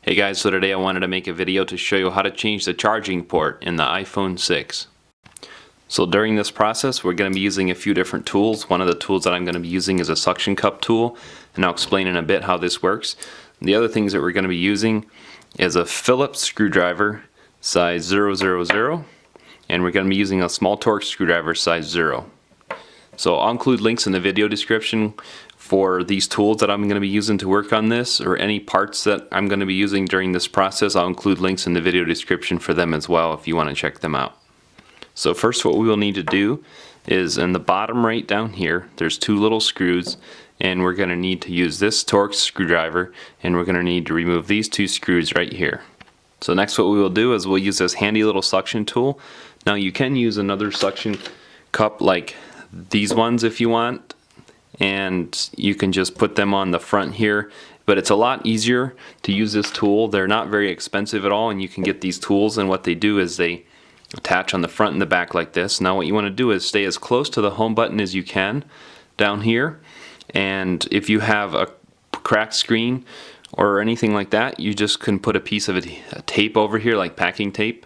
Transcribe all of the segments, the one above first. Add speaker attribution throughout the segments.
Speaker 1: Hey guys, so today I wanted to make a video to show you how to change the charging port in the iPhone 6. So during this process we're going to be using a few different tools. One of the tools that I'm going to be using is a suction cup tool, and I'll explain in a bit how this works. The other things that we're going to be using is a Phillips screwdriver size 000, and we're going to be using a small Torx screwdriver size 0. So I'll include links in the video description for these tools that I'm going to be using to work on this, or any parts that I'm going to be using during this process. I'll include links in the video description for them as well if you want to check them out. So first, what we will need to do is in the bottom right down here, there's two little screws, and we're going to need to use this Torx screwdriver, and we're going to need to remove these two screws right here. So next, what we will do is we'll use this handy little suction tool. Now you can use another suction cup like these ones if you want, and you can just put them on the front here, but it's a lot easier to use this tool. They're not very expensive at all, and you can get these tools, and what they do is they attach on the front and the back like this. Now what you want to do is stay as close to the home button as you can down here, and if you have a cracked screen or anything like that, you just can put a piece of a tape over here, like packing tape,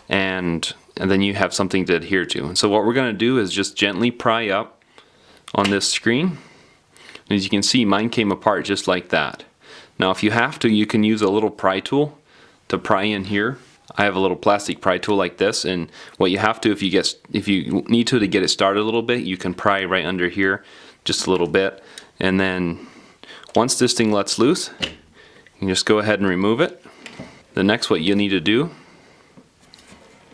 Speaker 1: and then you have something to adhere to. And so what we're going to do is just gently pry up on this screen. As you can see, mine came apart just like that. Now if you have to, you can use a little pry tool to pry in here. I have a little plastic pry tool like this, and what you have to, if you need to get it started a little bit, you can pry right under here just a little bit, and then once this thing lets loose, you can just go ahead and remove it. The next, what you need to do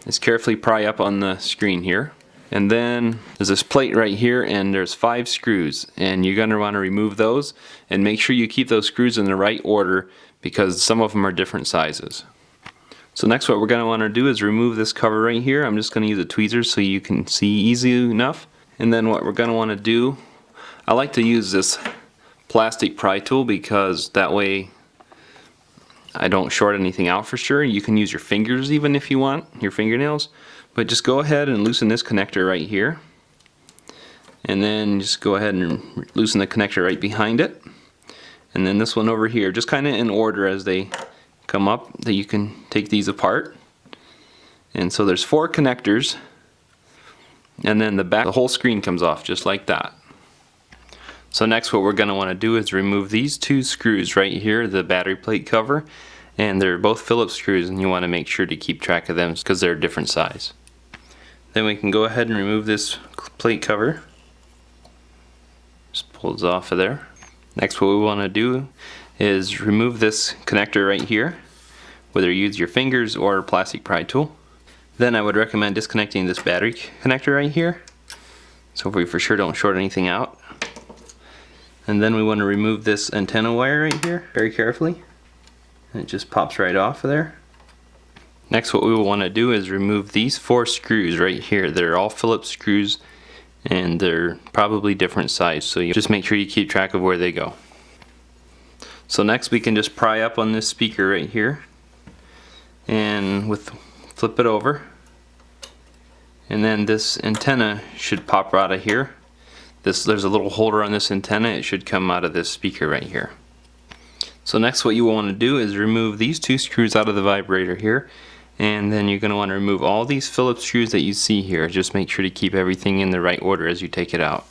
Speaker 1: is carefully pry up on the screen here. And then there's this plate right here, and there's 5 screws, and you're going to want to remove those, and make sure you keep those screws in the right order because some of them are different sizes. So next, what we're going to want to do is remove this cover right here. I'm just going to use a tweezer so you can see easy enough. And then what we're going to want to do, I like to use this plastic pry tool because that way I don't short anything out for sure. You can use your fingers even if you want, your fingernails. But just go ahead and loosen this connector right here, and then just go ahead and loosen the connector right behind it, and then this one over here, just kind of in order as they come up, that you can take these apart. And so there's 4 connectors, and then the back, the whole screen comes off just like that. So next, what we're going to want to do is remove these 2 screws right here, the battery plate cover, and they're both Phillips screws, and you want to make sure to keep track of them because they're a different size. Then we can go ahead and remove this plate cover. Just pulls off of there. Next, what we want to do is remove this connector right here, whether you use your fingers or a plastic pry tool. Then I would recommend disconnecting this battery connector right here, so we for sure don't short anything out. And then we want to remove this antenna wire right here very carefully. And it just pops right off of there. Next, what we will want to do is remove these 4 screws right here. They're all Phillips screws, and they're probably different size, so you just make sure you keep track of where they go. So next, we can just pry up on this speaker right here, and flip it over, and then this antenna should pop out of here. There's a little holder on this antenna. It should come out of this speaker right here. So next, what you want to do is remove these 2 screws out of the vibrator here, and then you're going to want to remove all these Phillips screws that you see here. Just make sure to keep everything in the right order as you take it out.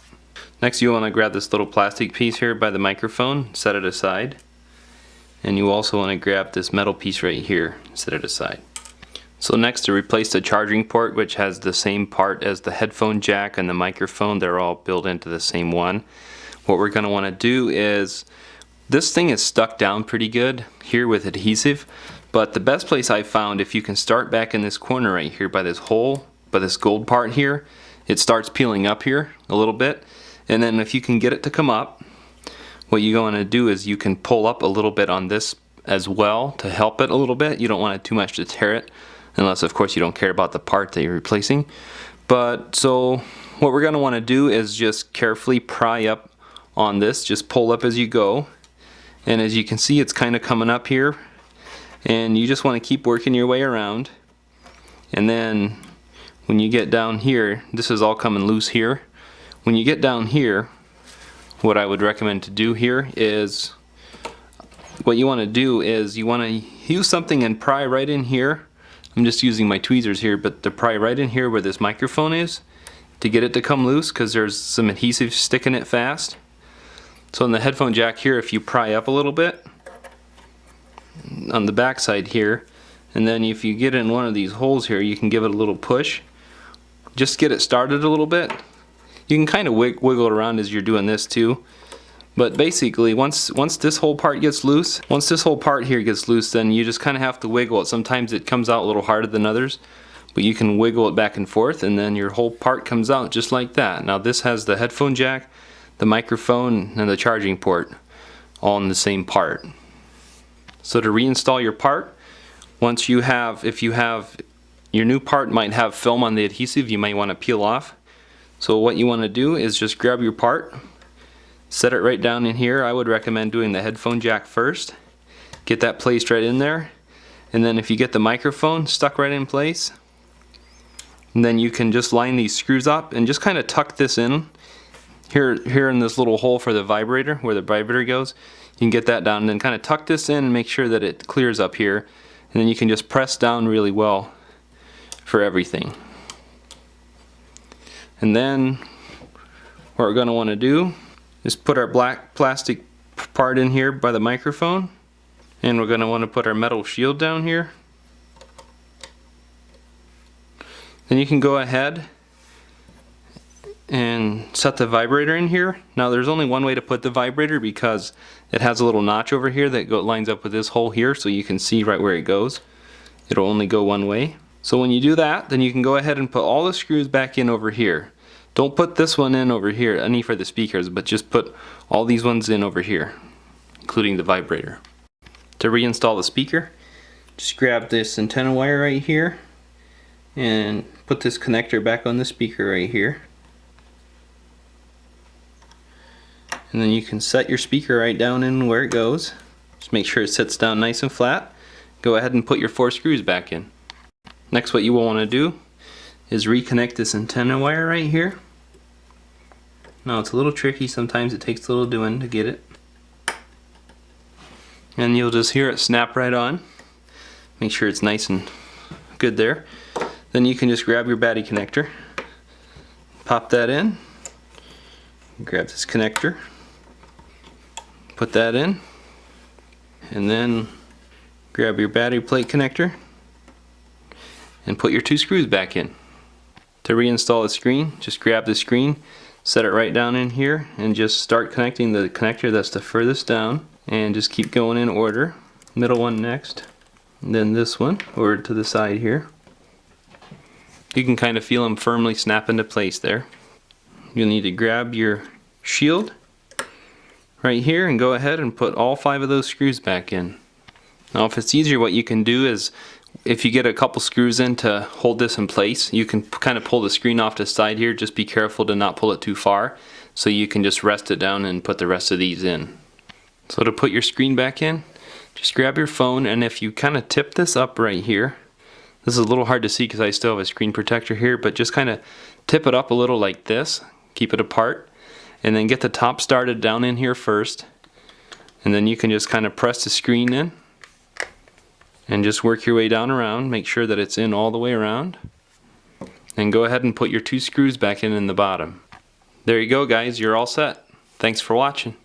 Speaker 1: Next, you want to grab this little plastic piece here by the microphone, set it aside, and you also want to grab this metal piece right here, set it aside. So next, to replace the charging port, which has the same part as the headphone jack and the microphone, they're all built into the same one. What we're going to want to do is, this thing is stuck down pretty good here with adhesive, but the best place I found, if you can start back in this corner right here by this hole, by this gold part here, it starts peeling up here a little bit, and then if you can get it to come up, what you're going to do is you can pull up a little bit on this as well to help it a little bit. You don't want it too much to tear it, unless of course you don't care about the part that you're replacing. But so what we're going to want to do is just carefully pry up on this, just pull up as you go. And as you can see, it's kind of coming up here, and you just want to keep working your way around. And then when you get down here, this is all coming loose here. When you get down here, what I would recommend to do here is what you want to do is you want to use something and pry right in here. I'm just using my tweezers here, but to pry right in here where this microphone is to get it to come loose, because there's some adhesive sticking it fast. So on the headphone jack here, if you pry up a little bit on the back side here, and then if you get in one of these holes here, you can give it a little push. Just get it started a little bit. You can kind of wiggle it around as you're doing this too. But basically, once this whole part gets loose, once this whole part here gets loose, then you just kind of have to wiggle it. Sometimes it comes out a little harder than others, but you can wiggle it back and forth, and then your whole part comes out just like that. Now this has the headphone jack, the microphone, and the charging port all in the same part. So to reinstall your part, if you have your new part might have film on the adhesive, you might want to peel off. So what you want to do is just grab your part, set it right down in here. I would recommend doing the headphone jack first. Get that placed right in there. And then if you get the microphone stuck right in place, and then you can just line these screws up and just kind of tuck this in. Here in this little hole for the vibrator, where the vibrator goes, you can get that down and then kind of tuck this in and make sure that it clears up here. And then you can just press down really well for everything. And then what we're going to want to do is put our black plastic part in here by the microphone, and we're going to want to put our metal shield down here. Then you can go ahead and set the vibrator in here. Now there's only one way to put the vibrator because it has a little notch over here that lines up with this hole here, so you can see right where it goes. It'll only go one way. So when you do that, then you can go ahead and put all the screws back in over here. Don't put this one in over here, any for the speakers, but just put all these ones in over here, including the vibrator. To reinstall the speaker, just grab this antenna wire right here and put this connector back on the speaker right here. And then you can set your speaker right down in where it goes. Just make sure it sits down nice and flat. Go ahead and put your 4 screws back in. Next, what you will want to do is reconnect this antenna wire right here. Now it's a little tricky, sometimes it takes a little doing to get it. And you'll just hear it snap right on. Make sure it's nice and good there. Then you can just grab your battery connector, pop that in, grab this connector, put that in, and then grab your battery plate connector and put your 2 screws back in. To reinstall the screen, just grab the screen, set it right down in here, and just start connecting the connector that's the furthest down, and just keep going in order. Middle one next, and then this one over to the side here. You can kind of feel them firmly snap into place there. You'll need to grab your shield right here and go ahead and put all 5 of those screws back in. Now if it's easier, what you can do is, if you get a couple screws in to hold this in place, you can kind of pull the screen off the side here. Just be careful to not pull it too far, so you can just rest it down and put the rest of these in. So to put your screen back in, just grab your phone, and if you kind of tip this up right here, this is a little hard to see because I still have a screen protector here, but just kind of tip it up a little like this, keep it apart, and then get the top started down in here first, and then you can just kind of press the screen in and just work your way down around. Make sure that it's in all the way around, and go ahead and put your 2 screws back in the bottom. There you go, guys, you're all set. Thanks for watching.